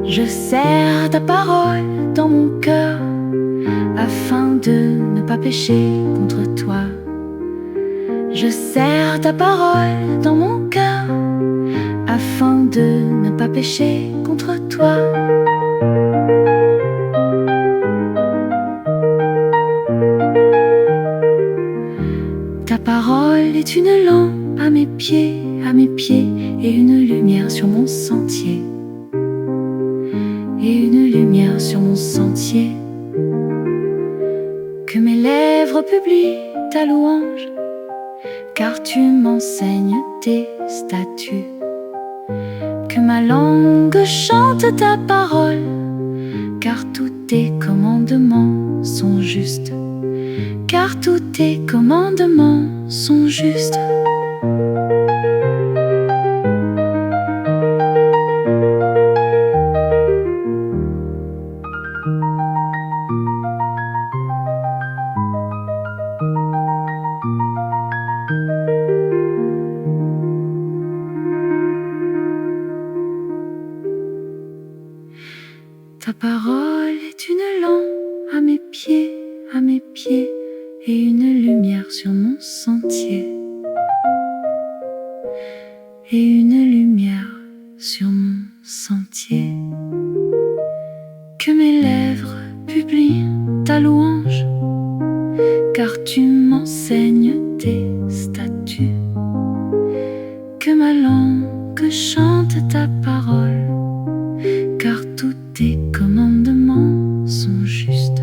Je serre ta parole dans mon cœur afin de ne pas pécher contre toi. Je serre ta parole dans mon cœur afin de ne pas pécher contre toi. Ta parole est une lampe à mes pieds, et une lumière sur mon sentier. Et une lumière sur mon sentier. Que mes lèvres publient ta louange, car tu m'enseignes tes statuts. Que ma langue chante ta parole, car tous tes commandements sont justes. Car tous tes commandements sont justes. Ta parole est une lampe à mes pieds, et une lumière sur mon sentier. Et une lumière sur mon sentier. Que mes lèvres publient ta louange, car tu m'enseignes tes statuts. Que ma langue chante ta parole, car tous tes commandements sont justes.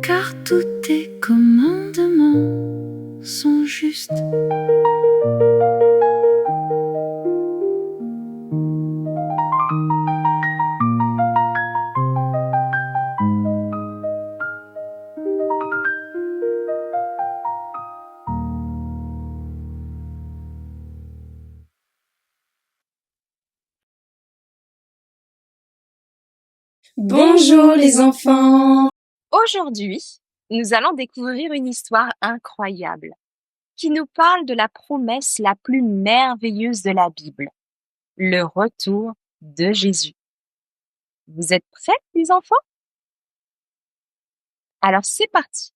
Car tous tes commandements sont justes. Bonjour les enfants! Aujourd'hui, nous allons découvrir une histoire incroyable qui nous parle de la promesse la plus merveilleuse de la Bible, le retour de Jésus. Vous êtes prêts, les enfants? Alors c'est parti!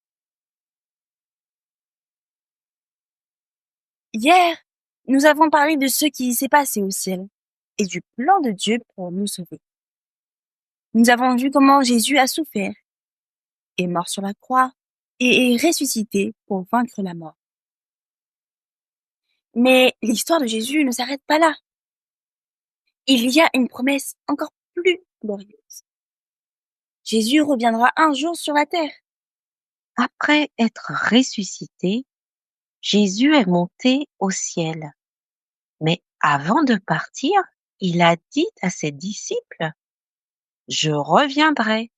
Hier, nous avons parlé de ce qui s'est passé au ciel et du plan de Dieu pour nous sauver. Nous avons vu comment Jésus a souffert, est mort sur la croix et est ressuscité pour vaincre la mort. Mais l'histoire de Jésus ne s'arrête pas là. Il y a une promesse encore plus glorieuse. Jésus reviendra un jour sur la terre. Après être ressuscité, Jésus est monté au ciel. Mais avant de partir, il a dit à ses disciples: « Je reviendrai ».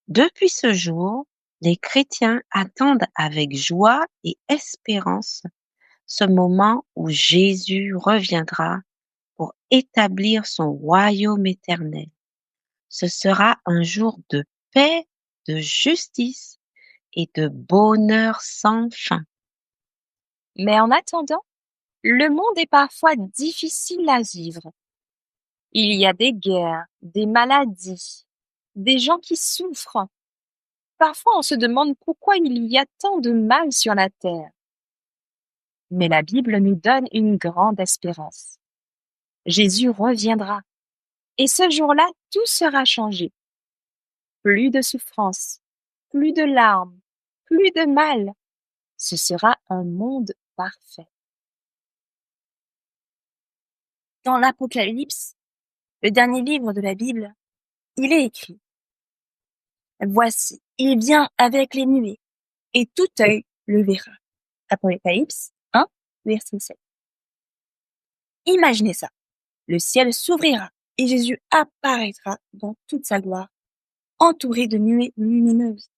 Depuis ce jour, les chrétiens attendent avec joie et espérance ce moment où Jésus reviendra pour établir son royaume éternel. Ce sera un jour de paix, de justice et de bonheur sans fin. Mais en attendant, le monde est parfois difficile à vivre. Il y a des guerres, des maladies, des gens qui souffrent. Parfois, on se demande pourquoi il y a tant de mal sur la terre. Mais la Bible nous donne une grande espérance. Jésus reviendra. Et ce jour-là, tout sera changé. Plus de souffrance, plus de larmes, plus de mal. Ce sera un monde parfait. Dans l'Apocalypse, le dernier livre de la Bible, il est écrit: « Voici, il vient avec les nuées, et tout œil le verra. » Apocalypse 1, verset 7. Imaginez ça. Le ciel s'ouvrira et Jésus apparaîtra dans toute sa gloire, entouré de nuées lumineuses.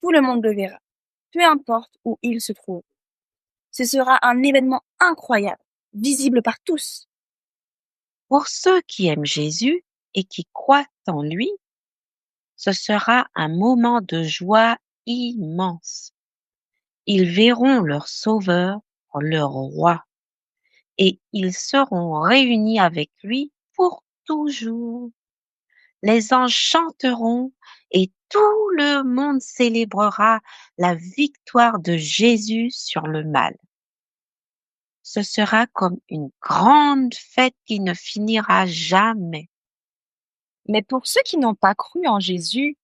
Tout le monde le verra, peu importe où il se trouve. Ce sera un événement incroyable, visible par tous. Pour ceux qui aiment Jésus et qui croient en lui, ce sera un moment de joie immense. Ils verront leur Sauveur, leur Roi, et ils seront réunis avec lui pour toujours. Les anges chanteront et tout le monde célébrera la victoire de Jésus sur le mal. Ce sera comme une grande fête qui ne finira jamais. Mais pour ceux qui n'ont pas cru en Jésus,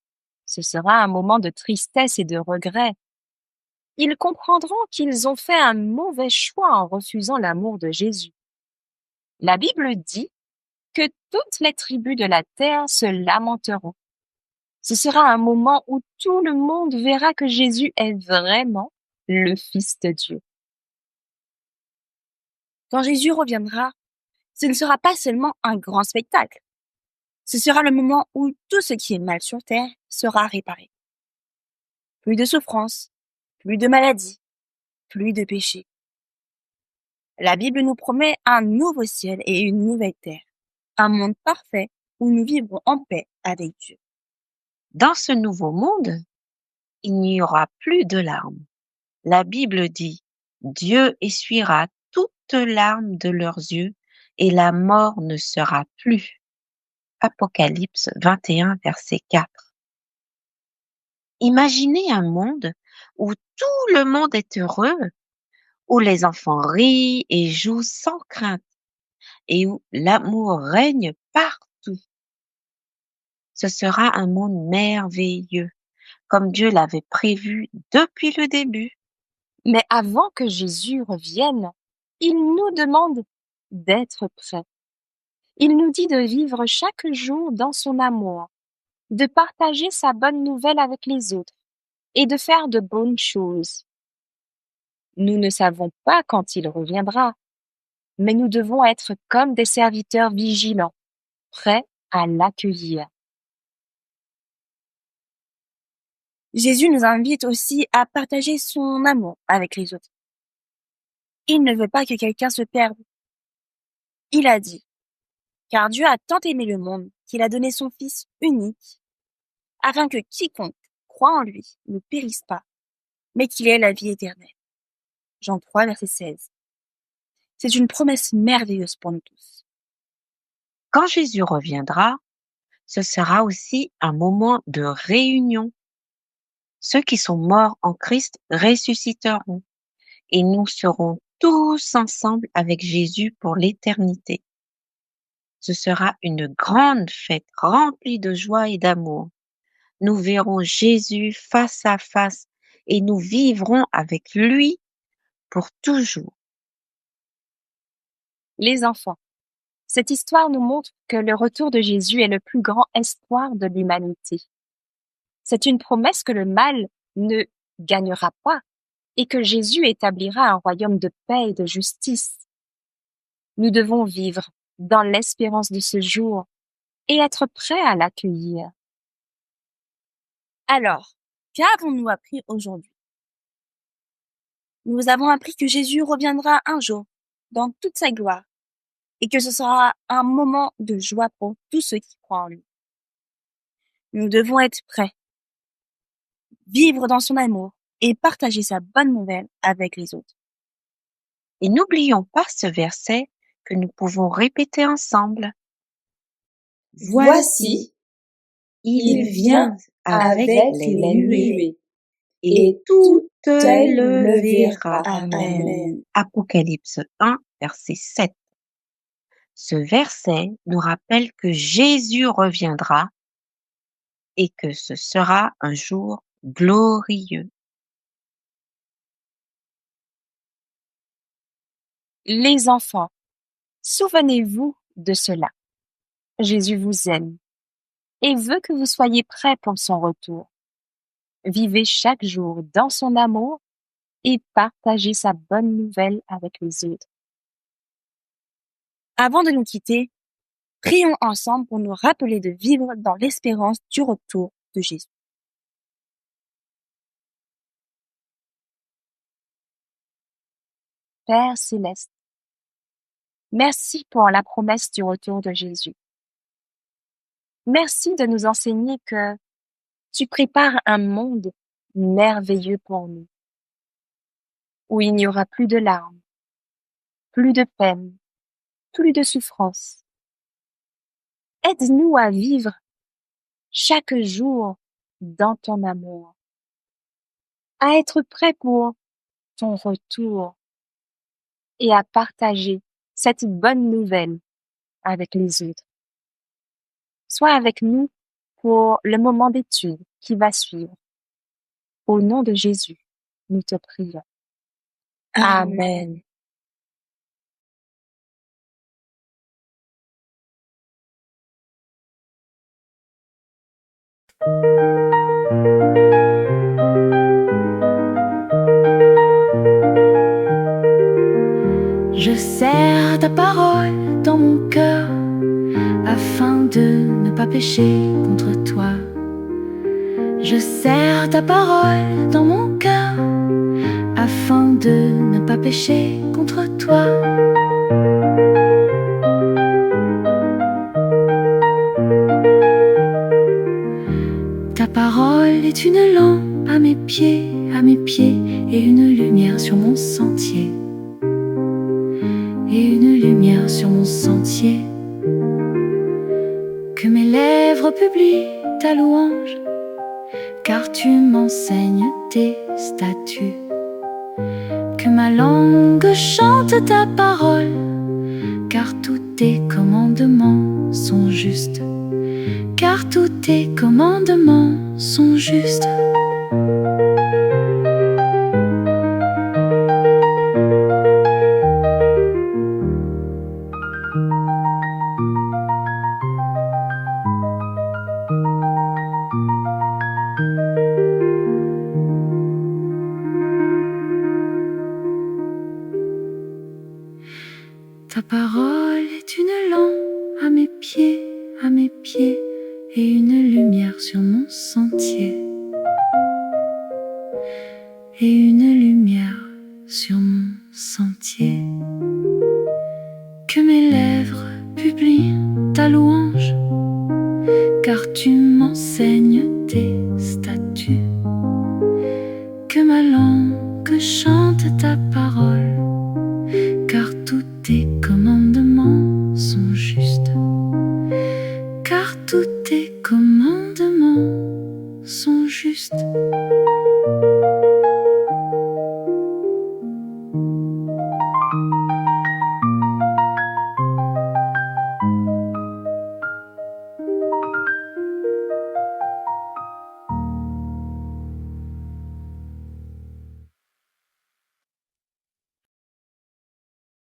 ce sera un moment de tristesse et de regret. Ils comprendront qu'ils ont fait un mauvais choix en refusant l'amour de Jésus. La Bible dit que toutes les tribus de la terre se lamenteront. Ce sera un moment où tout le monde verra que Jésus est vraiment le Fils de Dieu. Quand Jésus reviendra, ce ne sera pas seulement un grand spectacle. Ce sera le moment où tout ce qui est mal sur terre sera réparé. Plus de souffrance, plus de maladies, plus de péché. La Bible nous promet un nouveau ciel et une nouvelle terre, un monde parfait où nous vivrons en paix avec Dieu. Dans ce nouveau monde, il n'y aura plus de larmes. La Bible dit, Dieu essuiera toutes larmes de leurs yeux et la mort ne sera plus. Apocalypse 21, verset 4. Imaginez un monde où tout le monde est heureux, où les enfants rient et jouent sans crainte et où l'amour règne partout. Ce sera un monde merveilleux, comme Dieu l'avait prévu depuis le début. Mais avant que Jésus revienne, il nous demande d'être prêts. Il nous dit de vivre chaque jour dans son amour, de partager sa bonne nouvelle avec les autres et de faire de bonnes choses. Nous ne savons pas quand il reviendra, mais nous devons être comme des serviteurs vigilants, prêts à l'accueillir. Jésus nous invite aussi à partager son amour avec les autres. Il ne veut pas que quelqu'un se perde. Il a dit, car Dieu a tant aimé le monde qu'il a donné son Fils unique, afin que quiconque croit en lui ne périsse pas, mais qu'il ait la vie éternelle. Jean 3, verset 16. C'est une promesse merveilleuse pour nous tous. Quand Jésus reviendra, ce sera aussi un moment de réunion. Ceux qui sont morts en Christ ressusciteront et nous serons tous ensemble avec Jésus pour l'éternité. Ce sera une grande fête remplie de joie et d'amour. Nous verrons Jésus face à face et nous vivrons avec lui pour toujours. Les enfants, cette histoire nous montre que le retour de Jésus est le plus grand espoir de l'humanité. C'est une promesse que le mal ne gagnera pas et que Jésus établira un royaume de paix et de justice. Nous devons vivre dans l'espérance de ce jour et être prêts à l'accueillir. Alors, qu'avons-nous appris aujourd'hui? Nous avons appris que Jésus reviendra un jour dans toute sa gloire et que ce sera un moment de joie pour tous ceux qui croient en lui. Nous devons être prêts, vivre dans son amour et partager sa bonne nouvelle avec les autres. Et n'oublions pas ce verset que nous pouvons répéter ensemble. Voici, il vient avec les nuées, et tout œil le verra. Amen. Apocalypse 1, verset 7. Ce verset nous rappelle que Jésus reviendra et que ce sera un jour glorieux. Les enfants, souvenez-vous de cela. Jésus vous aime et veut que vous soyez prêts pour son retour. Vivez chaque jour dans son amour et partagez sa bonne nouvelle avec les autres. Avant de nous quitter, prions ensemble pour nous rappeler de vivre dans l'espérance du retour de Jésus. Père céleste, merci pour la promesse du retour de Jésus. Merci de nous enseigner que tu prépares un monde merveilleux pour nous, où il n'y aura plus de larmes, plus de peine, plus de souffrance. Aide-nous à vivre chaque jour dans ton amour, à être prêt pour ton retour et à partager cette bonne nouvelle avec les autres. Sois avec nous pour le moment d'étude qui va suivre. Au nom de Jésus, nous te prions. Amen. Je serre ta parole dans mon cœur afin de ne pas pécher contre toi. Je serre ta parole dans mon cœur afin de ne pas pécher contre toi. Ta parole est une lampe à mes pieds, et une lumière sur mon sentier. Et une lumière sur mon sentier. Que mes lèvres publient ta louange, car tu m'enseignes tes statuts. Que ma langue chante ta parole, car tous tes commandements sont justes. Car tous tes commandements sont justes. Ta parole est une lampe à mes pieds, et une lumière sur mon sentier. Et une lumière sur mon sentier. Que mes lèvres publient ta louange, car tu m'enseignes tes statuts. Que ma langue chante ta parole,